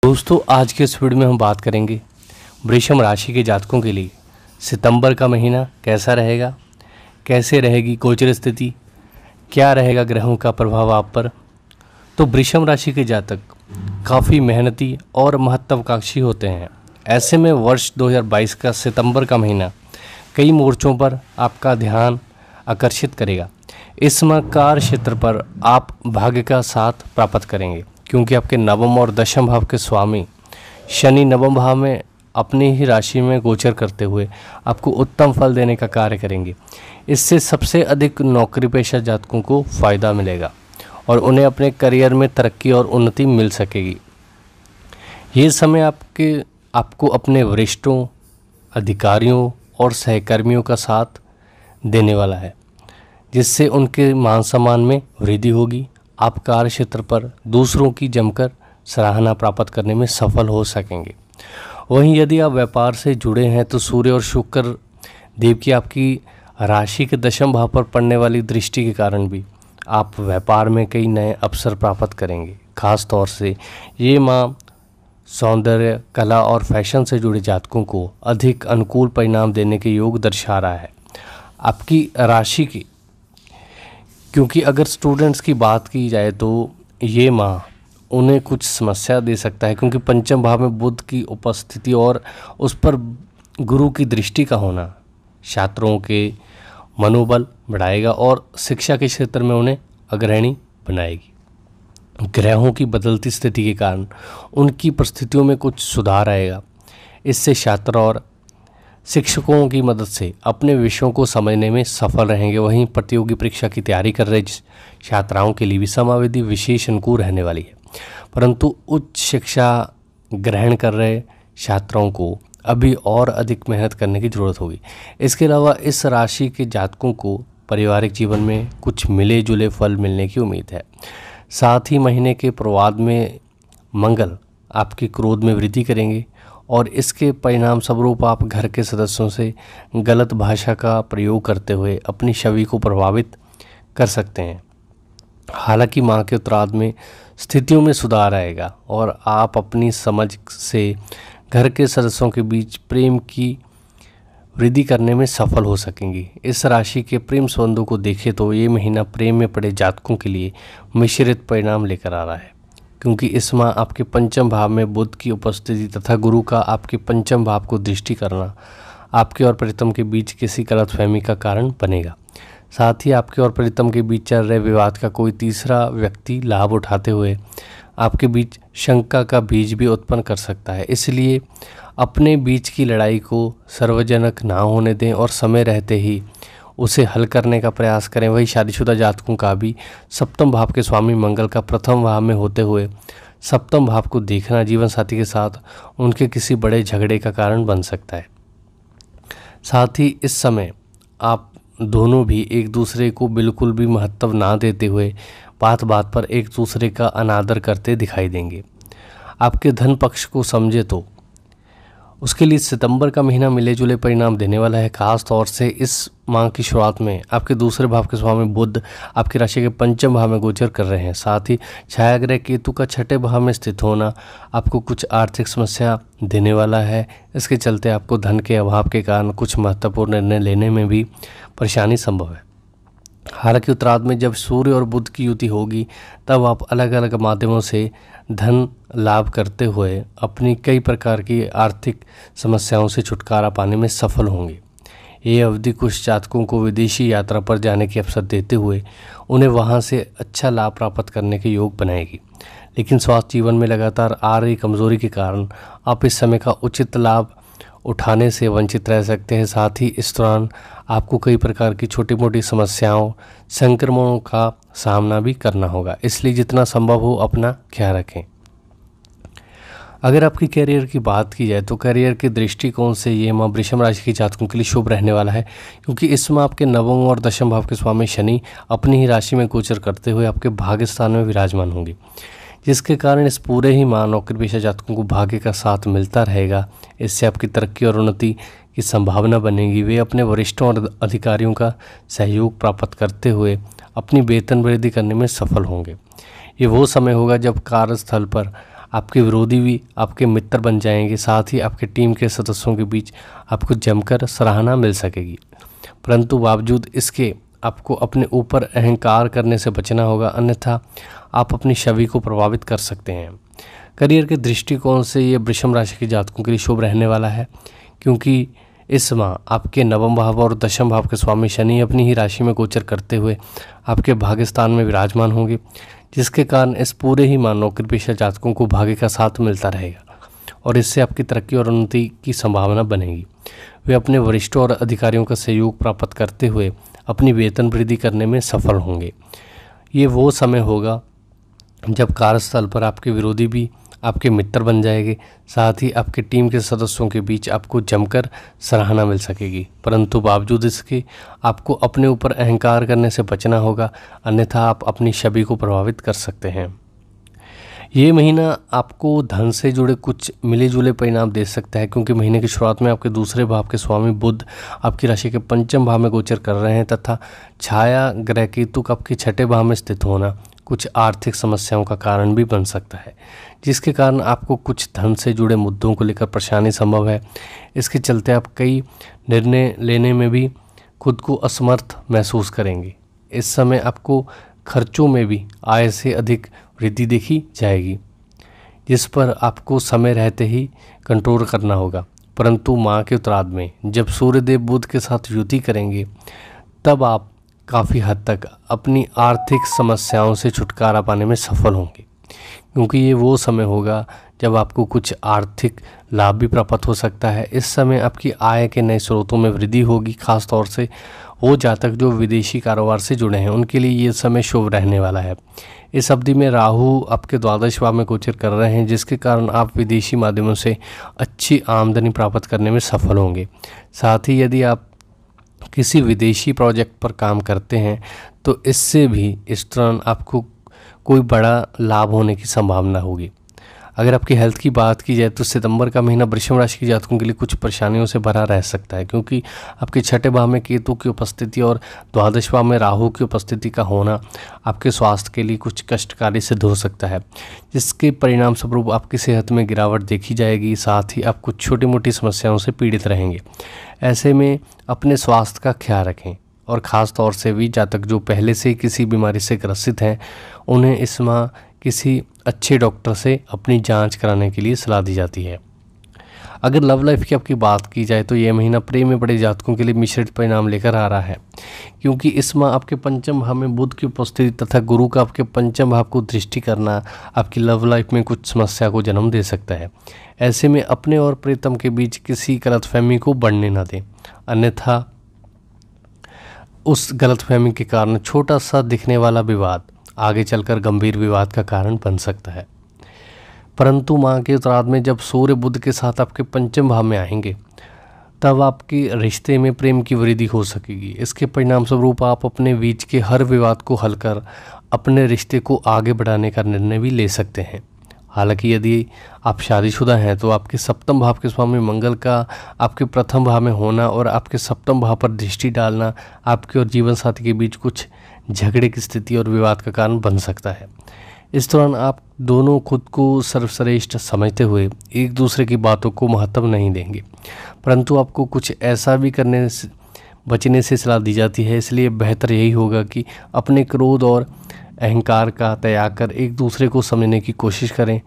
दोस्तों, आज के इस वीडियो में हम बात करेंगे वृषभ राशि के जातकों के लिए सितंबर का महीना कैसा रहेगा, कैसे रहेगी गोचर स्थिति, क्या रहेगा ग्रहों का प्रभाव आप पर। तो वृषभ राशि के जातक काफ़ी मेहनती और महत्वाकांक्षी होते हैं। ऐसे में वर्ष 2022 का सितंबर का महीना कई मोर्चों पर आपका ध्यान आकर्षित करेगा। इस माह कार्य क्षेत्र पर आप भाग्य का साथ प्राप्त करेंगे, क्योंकि आपके नवम और दशम भाव के स्वामी शनि नवम भाव में अपनी ही राशि में गोचर करते हुए आपको उत्तम फल देने का कार्य करेंगे। इससे सबसे अधिक नौकरी पेशा जातकों को फ़ायदा मिलेगा और उन्हें अपने करियर में तरक्की और उन्नति मिल सकेगी। ये समय आपको अपने वरिष्ठों, अधिकारियों और सहकर्मियों का साथ देने वाला है, जिससे उनके मान सम्मान में वृद्धि होगी। आप कार्य क्षेत्र पर दूसरों की जमकर सराहना प्राप्त करने में सफल हो सकेंगे। वहीं यदि आप व्यापार से जुड़े हैं तो सूर्य और शुक्र देव की आपकी राशि के दशम भाव पर पड़ने वाली दृष्टि के कारण भी आप व्यापार में कई नए अवसर प्राप्त करेंगे। खास तौर से ये माह सौंदर्य, कला और फैशन से जुड़े जातकों को अधिक अनुकूल परिणाम देने के योग दर्शा रहा है आपकी राशि की। क्योंकि अगर स्टूडेंट्स की बात की जाए तो ये माह उन्हें कुछ समस्या दे सकता है, क्योंकि पंचम भाव में बुध की उपस्थिति और उस पर गुरु की दृष्टि का होना छात्रों के मनोबल बढ़ाएगा और शिक्षा के क्षेत्र में उन्हें अग्रणी बनाएगी। ग्रहों की बदलती स्थिति के कारण उनकी परिस्थितियों में कुछ सुधार आएगा। इससे छात्र और शिक्षकों की मदद से अपने विषयों को समझने में सफल रहेंगे। वहीं प्रतियोगी परीक्षा की तैयारी कर रहे छात्राओं के लिए भी समाविधि विशेष अनुकूल रहने वाली है, परंतु उच्च शिक्षा ग्रहण कर रहे छात्रों को अभी और अधिक मेहनत करने की ज़रूरत होगी। इसके अलावा इस राशि के जातकों को पारिवारिक जीवन में कुछ मिले जुले फल मिलने की उम्मीद है। साथ ही महीने के पूर्वार्ध में मंगल आपके क्रोध में वृद्धि करेंगे और इसके परिणाम स्वरूप आप घर के सदस्यों से गलत भाषा का प्रयोग करते हुए अपनी छवि को प्रभावित कर सकते हैं। हालांकि माह के उत्तरार्ध में स्थितियों में सुधार आएगा और आप अपनी समझ से घर के सदस्यों के बीच प्रेम की वृद्धि करने में सफल हो सकेंगी। इस राशि के प्रेम संबंधों को देखें तो ये महीना प्रेम में पड़े जातकों के लिए मिश्रित परिणाम लेकर आ रहा है, क्योंकि इस माह आपके पंचम भाव में बुध की उपस्थिति तथा गुरु का आपके पंचम भाव को दृष्टि करना आपके और प्रीतम के बीच किसी गलतफहमी का कारण बनेगा। साथ ही आपके और प्रीतम के बीच चल रहे विवाद का कोई तीसरा व्यक्ति लाभ उठाते हुए आपके बीच शंका का बीज भी उत्पन्न कर सकता है। इसलिए अपने बीच की लड़ाई को सर्वजनक ना होने दें और समय रहते ही उसे हल करने का प्रयास करें। वही शादीशुदा जातकों का भी सप्तम भाव के स्वामी मंगल का प्रथम भाव में होते हुए सप्तम भाव को देखना जीवन साथी के साथ उनके किसी बड़े झगड़े का कारण बन सकता है। साथ ही इस समय आप दोनों भी एक दूसरे को बिल्कुल भी महत्व ना देते हुए बात बात पर एक दूसरे का अनादर करते दिखाई देंगे। आपके धन पक्ष को समझे तो उसके लिए सितंबर का महीना मिले जुले परिणाम देने वाला है। खास तौर से इस माह की शुरुआत में आपके दूसरे भाव के स्वामी बुध आपकी राशि के पंचम भाव में गोचर कर रहे हैं। साथ ही छायाग्रह केतु का छठे भाव में स्थित होना आपको कुछ आर्थिक समस्या देने वाला है। इसके चलते आपको धन के अभाव के कारण कुछ महत्वपूर्ण निर्णय लेने में भी परेशानी संभव है। हालांकि उत्तरार्ध में जब सूर्य और बुध की युति होगी तब आप अलग अलग माध्यमों से धन लाभ करते हुए अपनी कई प्रकार की आर्थिक समस्याओं से छुटकारा पाने में सफल होंगे। ये अवधि कुछ जातकों को विदेशी यात्रा पर जाने के अवसर देते हुए उन्हें वहां से अच्छा लाभ प्राप्त करने के योग बनाएगी। लेकिन स्वास्थ्य जीवन में लगातार आ रही कमजोरी के कारण आप इस समय का उचित लाभ उठाने से वंचित रह सकते हैं। साथ ही इस दौरान आपको कई प्रकार की छोटी मोटी समस्याओं, संक्रमणों का सामना भी करना होगा, इसलिए जितना संभव हो अपना ख्याल रखें। अगर आपकी करियर की बात की जाए तो करियर के दृष्टिकोण से ये माह वृषभ राशि के जातकों के लिए शुभ रहने वाला है, क्योंकि इस माह आपके नवम और दशम भाव के स्वामी शनि अपनी ही राशि में गोचर करते हुए आपके भाग्य स्थान में विराजमान होंगे, जिसके कारण इस पूरे ही माह नौकरी पेशा जातकों को भाग्य का साथ मिलता रहेगा। इससे आपकी तरक्की और उन्नति की संभावना बनेगी। वे अपने वरिष्ठों और अधिकारियों का सहयोग प्राप्त करते हुए अपनी वेतन वृद्धि करने में सफल होंगे। ये वो समय होगा जब कार्यस्थल पर आपके विरोधी भी आपके मित्र बन जाएंगे। साथ ही आपके टीम के सदस्यों के बीच आपको जमकर सराहना मिल सकेगी। परंतु बावजूद इसके आपको अपने ऊपर अहंकार करने से बचना होगा, अन्यथा आप अपनी छवि को प्रभावित कर सकते हैं। करियर के दृष्टिकोण से ये वृषभ राशि के जातकों के लिए शुभ रहने वाला है, क्योंकि इस माह आपके नवम भाव और दशम भाव के स्वामी शनि अपनी ही राशि में गोचर करते हुए आपके भाग्य स्थान में विराजमान होंगे, जिसके कारण इस पूरे ही माह नौकरी पेशा जातकों को भाग्य का साथ मिलता रहेगा और इससे आपकी तरक्की और उन्नति की संभावना बनेगी। वे अपने वरिष्ठों और अधिकारियों का सहयोग प्राप्त करते हुए अपनी वेतन वृद्धि करने में सफल होंगे। ये वो समय होगा जब कार्यस्थल पर आपके विरोधी भी आपके मित्र बन जाएंगे। साथ ही आपके टीम के सदस्यों के बीच आपको जमकर सराहना मिल सकेगी। परंतु बावजूद इसके आपको अपने ऊपर अहंकार करने से बचना होगा, अन्यथा आप अपनी छवि को प्रभावित कर सकते हैं। ये महीना आपको धन से जुड़े कुछ मिले जुले परिणाम दे सकता है, क्योंकि महीने की शुरुआत में आपके दूसरे भाव के स्वामी बुध आपकी राशि के पंचम भाव में गोचर कर रहे हैं तथा छाया ग्रह केतु का आपके छठे भाव में स्थित होना कुछ आर्थिक समस्याओं का कारण भी बन सकता है, जिसके कारण आपको कुछ धन से जुड़े मुद्दों को लेकर परेशानी संभव है। इसके चलते आप कई निर्णय लेने में भी खुद को असमर्थ महसूस करेंगे। इस समय आपको खर्चों में भी आय से अधिक वृद्धि देखी जाएगी, जिस पर आपको समय रहते ही कंट्रोल करना होगा। परंतु माह के उत्तरार्ध में जब सूर्यदेव बुध के साथ युति करेंगे, तब आप काफ़ी हद तक अपनी आर्थिक समस्याओं से छुटकारा पाने में सफल होंगे, क्योंकि ये वो समय होगा जब आपको कुछ आर्थिक लाभ भी प्राप्त हो सकता है। इस समय आपकी आय के नए स्रोतों में वृद्धि होगी। खास तौर से वो जातक जो विदेशी कारोबार से जुड़े हैं उनके लिए ये समय शुभ रहने वाला है। इस अवधि में राहु आपके द्वादश भाव में गोचर कर रहे हैं, जिसके कारण आप विदेशी माध्यमों से अच्छी आमदनी प्राप्त करने में सफल होंगे। साथ ही यदि आप किसी विदेशी प्रोजेक्ट पर काम करते हैं तो इससे भी इस दौरान आपको कोई बड़ा लाभ होने की संभावना होगी। अगर आपकी हेल्थ की बात की जाए तो सितंबर का महीना वृषभ राशि के जातकों के लिए कुछ परेशानियों से भरा रह सकता है, क्योंकि आपके छठे भाव में केतु की उपस्थिति और द्वादश भाव में राहु की उपस्थिति का होना आपके स्वास्थ्य के लिए कुछ कष्टकारी सिद्ध हो सकता है, जिसके परिणाम स्वरूप आपकी सेहत में गिरावट देखी जाएगी। साथ ही आप कुछ छोटी मोटी समस्याओं से पीड़ित रहेंगे। ऐसे में अपने स्वास्थ्य का ख्याल रखें और ख़ास तौर से वे जातक जो पहले से ही किसी बीमारी से ग्रसित हैं, उन्हें इस माह किसी अच्छे डॉक्टर से अपनी जांच कराने के लिए सलाह दी जाती है। अगर लव लाइफ की आपकी बात की जाए तो यह महीना प्रेम में पड़े जातकों के लिए मिश्रित परिणाम लेकर आ रहा है, क्योंकि इस माह आपके पंचम भाव में बुध की उपस्थिति तथा गुरु का आपके पंचम भाव को दृष्टि करना आपकी लव लाइफ में कुछ समस्या को जन्म दे सकता है। ऐसे में अपने और प्रीतम के बीच किसी गलतफहमी को बढ़ने न दें, अन्यथा उस गलतफहमी के कारण छोटा सा दिखने वाला विवाद आगे चलकर गंभीर विवाद का कारण बन सकता है। परंतु माह के उत्तरार्ध में जब सूर्य बुध के साथ आपके पंचम भाव में आएंगे, तब आपके रिश्ते में प्रेम की वृद्धि हो सकेगी। इसके परिणाम स्वरूप आप अपने बीच के हर विवाद को हल कर अपने रिश्ते को आगे बढ़ाने का निर्णय भी ले सकते हैं। हालांकि यदि आप शादीशुदा हैं तो आपके सप्तम भाव के स्वामी मंगल का आपके प्रथम भाव में होना और आपके सप्तम भाव पर दृष्टि डालना आपके और जीवन साथी के बीच कुछ झगड़े की स्थिति और विवाद का कारण बन सकता है। इस दौरान आप दोनों खुद को सर्वश्रेष्ठ समझते हुए एक दूसरे की बातों को महत्व नहीं देंगे, परंतु आपको कुछ ऐसा भी करने से बचने से सलाह दी जाती है। इसलिए बेहतर यही होगा कि अपने क्रोध और अहंकार का त्याग कर एक दूसरे को समझने की कोशिश करें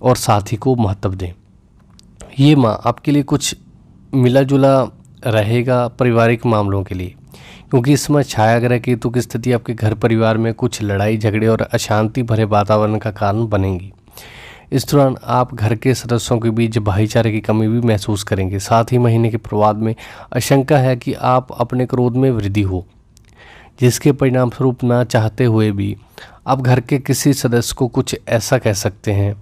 और साथी को महत्व दें। ये माह आपके लिए कुछ मिला जुला रहेगा पारिवारिक मामलों के लिए, क्योंकि इस समय छाया ग्रह केतु की स्थिति आपके घर परिवार में कुछ लड़ाई झगड़े और अशांति भरे वातावरण का कारण बनेगी। इस दौरान आप घर के सदस्यों के बीच भाईचारे की कमी भी महसूस करेंगे। साथ ही महीने के प्रवाद में आशंका है कि आप अपने क्रोध में वृद्धि हो, जिसके परिणाम स्वरूप ना चाहते हुए भी आप घर के किसी सदस्य को कुछ ऐसा कह सकते हैं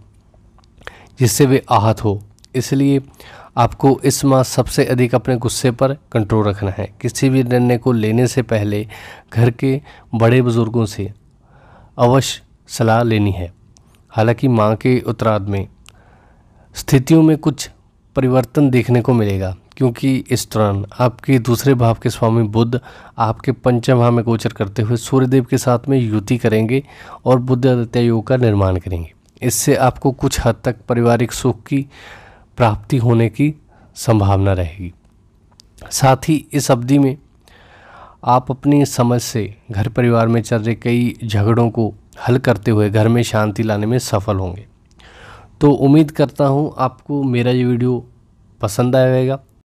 जिससे वे आहत हो। इसलिए आपको इस माह सबसे अधिक अपने गुस्से पर कंट्रोल रखना है। किसी भी निर्णय को लेने से पहले घर के बड़े बुजुर्गों से अवश्य सलाह लेनी है। हालांकि माह के उत्तरार्ध में स्थितियों में कुछ परिवर्तन देखने को मिलेगा, क्योंकि इस दौरान आपके दूसरे भाव के स्वामी बुध आपके पंचम भाव में गोचर करते हुए सूर्यदेव के साथ में युति करेंगे और बुध आदित्य योग का निर्माण करेंगे। इससे आपको कुछ हद तक पारिवारिक सुख की प्राप्ति होने की संभावना रहेगी। साथ ही इस अवधि में आप अपनी समझ से घर परिवार में चल रहे कई झगड़ों को हल करते हुए घर में शांति लाने में सफल होंगे। तो उम्मीद करता हूँ आपको मेरा ये वीडियो पसंद आया होगा।